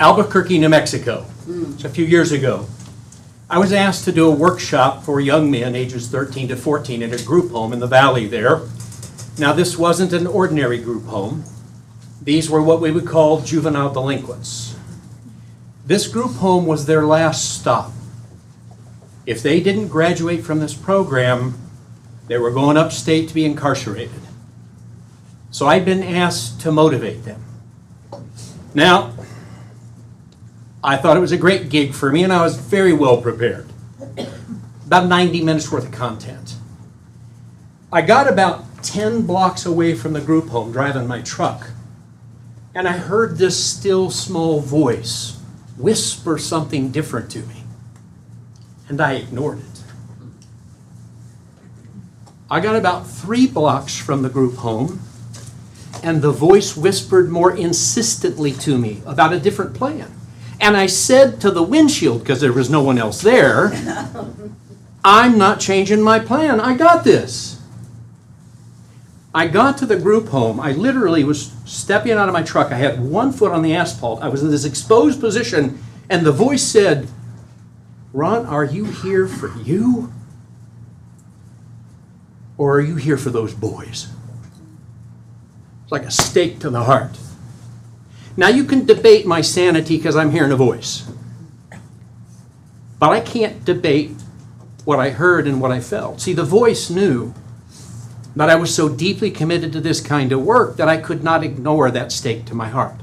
Albuquerque, New Mexico. It's a few years ago. I was asked to do a workshop for young men ages 13 to 14 in a group home in the valley there. Now, this wasn't an ordinary group home. These were what we would call juvenile delinquents. This group home was their last stop. If they didn't graduate from this program, they were going upstate to be incarcerated. So I'd been asked to motivate them. Now, I thought it was a great gig for me, and I was very well prepared. About 90 minutes worth of content. I got about 10 blocks away from the group home, driving my truck, and I heard this still small voice whisper something different to me, and I ignored it. I got about 3 blocks from the group home, and the voice whispered more insistently to me about a different plan. And I said to the windshield, because there was no one else there, I'm not changing my plan. I got this. I got to the group home. I literally was stepping out of my truck. I had one foot on the asphalt. I was in this exposed position, and the voice said, Ron, are you here for you? Or are you here for those boys? It's like a stake to the heart. Now, you can debate my sanity because I'm hearing a voice. But I can't debate what I heard and what I felt. See, the voice knew that I was so deeply committed to this kind of work that I could not ignore that stake to my heart.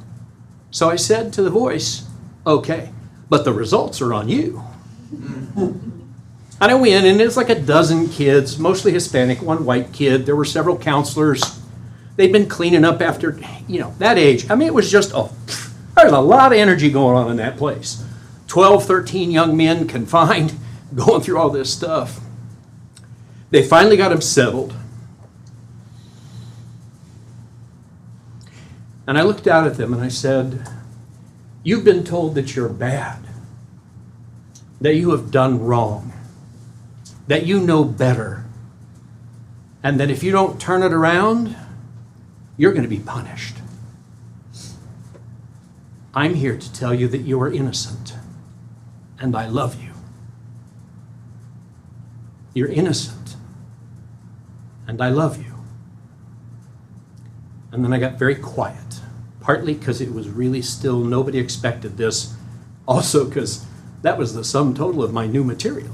So I said to the voice, okay, but the results are on you. And I went, and it's like a dozen kids, mostly Hispanic, one white kid. There were several counselors. They'd been cleaning up after, that age. I mean, it was just, there's a lot of energy going on in that place. 12, 13 young men confined, going through all this stuff. They finally got them settled. And I looked out at them and I said, you've been told that you're bad, that you have done wrong, that you know better, and that if you don't turn it around, you're going to be punished. I'm here to tell you that you are innocent, and I love you. You're innocent, and I love you. And then I got very quiet, partly because it was really still, nobody expected this, also because that was the sum total of my new material.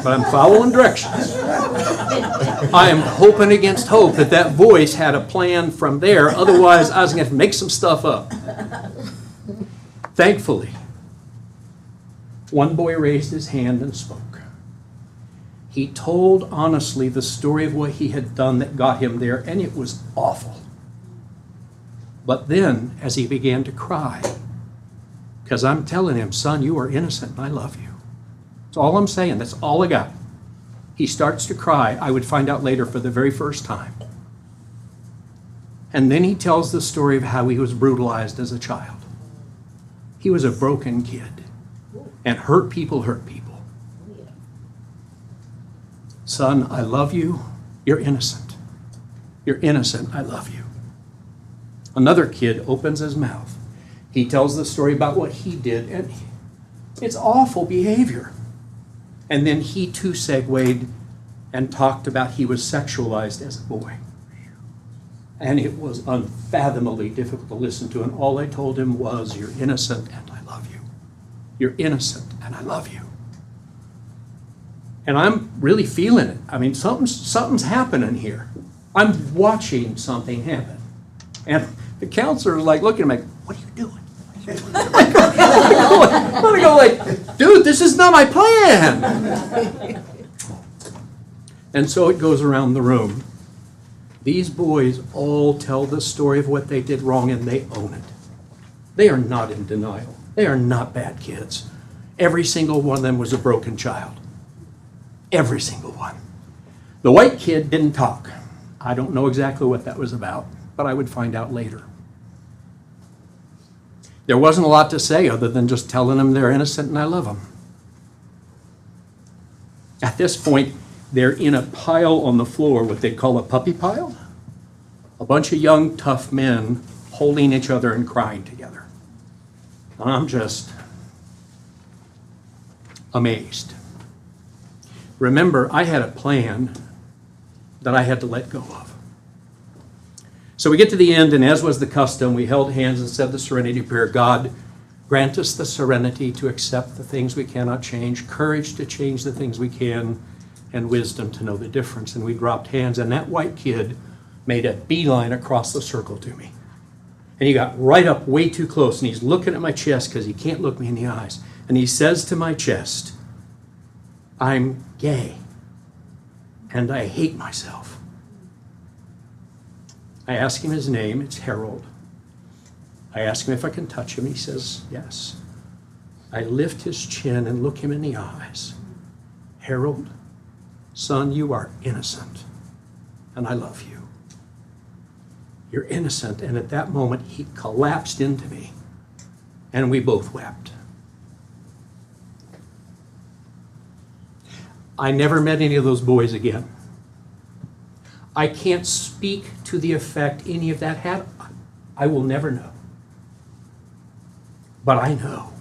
But I'm following directions. I am hoping against hope that that voice had a plan from there. Otherwise, I was going to have to make some stuff up. Thankfully, one boy raised his hand and spoke. He told honestly the story of what he had done that got him there, and it was awful. But then, as he began to cry, because I'm telling him, son, you are innocent and I love you. That's all I'm saying. That's all I got. He starts to cry. I would find out later for the very first time. And then he tells the story of how he was brutalized as a child. He was a broken kid. And hurt people hurt people. Son, I love you. You're innocent. You're innocent. I love you. Another kid opens his mouth. He tells the story about what he did, and it's awful behavior. And then he too segued and talked about he was sexualized as a boy. And it was unfathomably difficult to listen to, and all I told him was, you're innocent and I love you. You're innocent and I love you. And I'm really feeling it. I mean, something's happening here. I'm watching something happen. And the counselor is like looking at me, what are you doing? I want to go like, dude, this is not my plan. And so it goes around the room. These boys all tell the story of what they did wrong, and they own it. They are not in denial. They are not bad kids. Every single one of them was a broken child. Every single one. The white kid didn't talk. I don't know exactly what that was about, but I would find out later. There wasn't a lot to say other than just telling them they're innocent and I love them. At this point, they're in a pile on the floor, what they call a puppy pile. A bunch of young, tough men holding each other and crying together. And I'm just amazed. Remember, I had a plan that I had to let go of. So we get to the end, and as was the custom, we held hands and said the serenity prayer. God, grant us the serenity to accept the things we cannot change, courage to change the things we can, and wisdom to know the difference. And we dropped hands, and that white kid made a beeline across the circle to me. And he got right up way too close, and he's looking at my chest because he can't look me in the eyes. And he says to my chest, I'm gay, and I hate myself. I ask him his name, it's Harold. I ask him if I can touch him, he says yes. I lift his chin and look him in the eyes. Harold, son, you are innocent, and I love you. You're innocent, and at that moment he collapsed into me, and we both wept. I never met any of those boys again. I can't speak to the effect any of that had. I will never know. But I know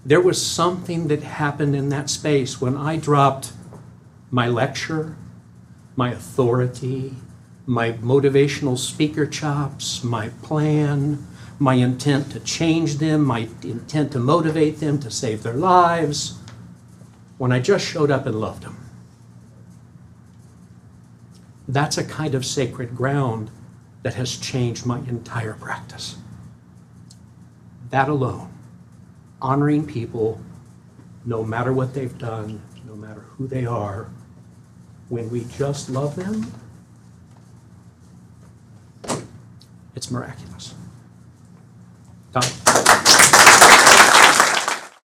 there was something that happened in that space when I dropped my lecture, my authority, my motivational speaker chops, my plan, my intent to change them, my intent to motivate them to save their lives, when I just showed up and loved them. That's a kind of sacred ground that has changed my entire practice. That alone, honoring people, no matter what they've done, no matter who they are, when we just love them, it's miraculous. Tom?